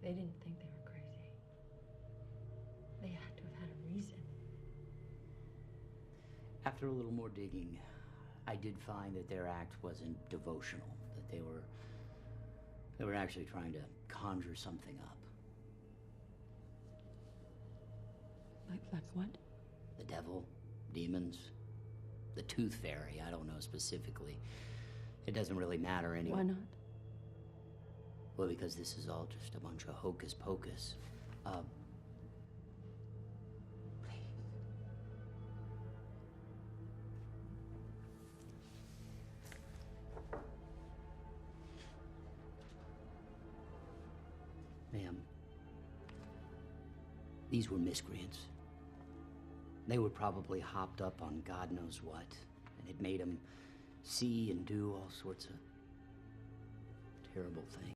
They didn't think they were crazy. They had to have had a reason. After a little more digging, I did find that their act wasn't devotional, that they were actually trying to conjure something up. Like what? The devil, demons, the tooth fairy, I don't know specifically. It doesn't really matter anyway. Why not? Well, because this is all just a bunch of hocus pocus. Ma'am, these were miscreants. They were probably hopped up on God knows what, and it made them see and do all sorts of terrible things.